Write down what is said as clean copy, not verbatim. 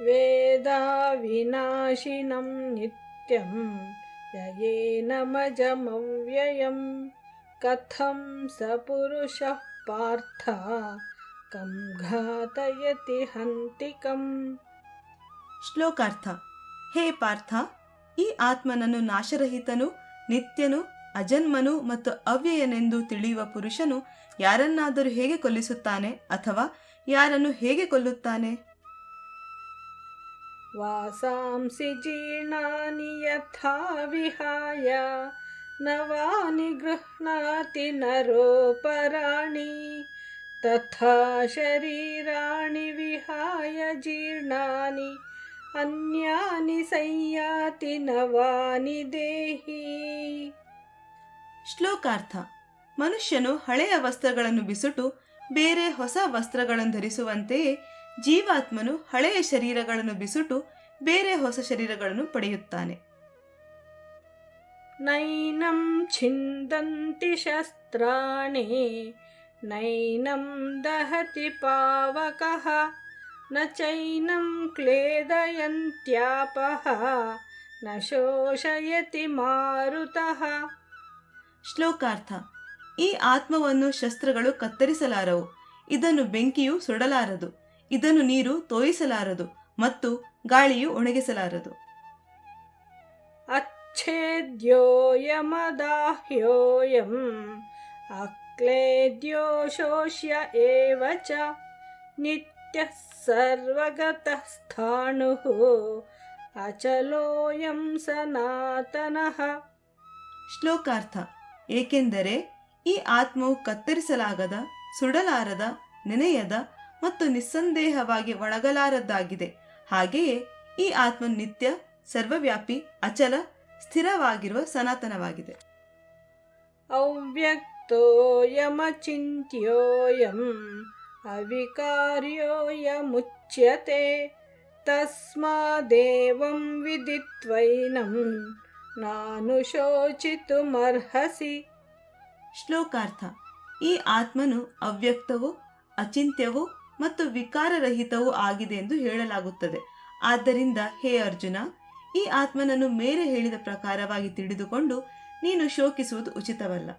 वेदाविनाशिनं नित्यं ययेनमजमव्ययं कथं स पुरुषः पार्थ कं घातयति हन्तिकम्. ಶ್ಲೋಕಾರ್ಥ. ಹೇ ಪಾರ್ಥ, ಈ ಆತ್ಮನನ್ನು ನಾಶರಹಿತನು, ನಿತ್ಯನು, ಅಜನ್ಮನು ಮತ್ತು ಅವ್ಯಯನೆಂದು ತಿಳಿಯುವ ಪುರುಷನು ಯಾರನ್ನಾದರೂ ಹೇಗೆ ಕೊಲ್ಲಿಸುತ್ತಾನೆ ಅಥವಾ ಯಾರನ್ನು ಹೇಗೆ ಕೊಲ್ಲುತ್ತಾನೆ? ವಾಸಾಂಸಿ ಜೀರ್ಣಾನಿ ಯಥಾ ವಿಹಾಯ ನವಾನಿ ಗೃಹ್ಣಾತಿ ನರೋಪರಾಣಿ ತಥಾ ಶರೀರಾಣಿ ವಿಹಾಯ ಜೀರ್ಣಾನಿ ಅನ್ಯಾನಿ ಸಂಯಾತಿ ನವಾನಿ ದೇಹಿ. ಶ್ಲೋಕಾರ್ಥ. ಮನುಷ್ಯನು ಹಳೆಯ ವಸ್ತ್ರಗಳನ್ನು ಬಿಸುಟು ಬೇರೆ ಹೊಸ ವಸ್ತ್ರಗಳನ್ನು ಧರಿಸುವಂತೆಯೇ ಜೀವಾತ್ಮನು ಹಳೆಯ ಶರೀರಗಳನ್ನು ಬಿಸುಟು ಬೇರೆ ಹೊಸ ಶರೀರಗಳನ್ನು ಪಡೆಯುತ್ತಾನೆ. ನೈನಂ ಛಿಂದಂತಿ ಶಸ್ತ್ರಾಣಿ ನೈನಂ ದಹತಿ ಪಾವಕಃ ನ ಚೈನಂ ಕ್ಲೇದಯಂತ್ಯಾಪಃ ನ ಶೋಷಯತಿ ಮಾರುತಃ. ಶ್ಲೋಕಾರ್ಥ. ಈ ಆತ್ಮವನ್ನು ಶಸ್ತ್ರಗಳು ಕತ್ತರಿಸಲಾರವು, ಇದನ್ನು ಬೆಂಕಿಯು ಸುಡಲಾರದು, ಇದನ್ನು ನೀರು ತೋಯಿಸಲಾರದು ಮತ್ತು ಗಾಳಿಯು ಒಣಗಿಸಲಾರದು. अच्छेद्योऽयमदाह्योऽयम् अक्लेद्यो शोष्य एव च नित्यः सर्वगतः स्थाणुः अचलोऽयं सनातनः. ಶ್ಲೋಕಾರ್ಥ. ಏಕೆಂದರೆ ಈ ಆತ್ಮವು ಕತ್ತರಿಸಲಾಗದ, ಸುಡಲಾರದ, ನೆನೆಯದ ಮತ್ತು ನಿಸ್ಸಂದೇಹವಾಗಿ ಒಣಗಲಾರದ್ದಾಗಿದೆ. ಹಾಗೆಯೇ ಈ ಆತ್ಮ ನಿತ್ಯ, ಸರ್ವವ್ಯಾಪಿ, ಅಚಲ, ಸ್ಥಿರವಾಗಿರುವ ಸನಾತನವಾಗಿದೆ. ಅವ್ಯಕ್ತೋಯಮಚಿಂತ್ಯೋಯಂ ಅವಿಕಾರ್ಯೋಯಮುಚ್ಯತೆ ತಸ್ಮಾದೇವಂ ವಿದಿತ್ವೈನಂ ನಾನು ಶೋಚಿತುಮರ್ಹಸಿ. ಶ್ಲೋಕಾರ್ಥ. ಈ ಆತ್ಮನು ಅವ್ಯಕ್ತವೂ, ಅಚಿಂತ್ಯವೂ ಮತ್ತು ವಿಕಾರರಹಿತವೂ ಆಗಿದೆ ಎಂದು ಹೇಳಲಾಗುತ್ತದೆ. ಆದ್ದರಿಂದ ಹೇ ಅರ್ಜುನ, ಈ ಆತ್ಮನನ್ನು ಮೇಲೆ ಹೇಳಿದ ಪ್ರಕಾರವಾಗಿ ತಿಳಿದುಕೊಂಡು ನೀನು ಶೋಕಿಸುವುದು ಉಚಿತವಲ್ಲ.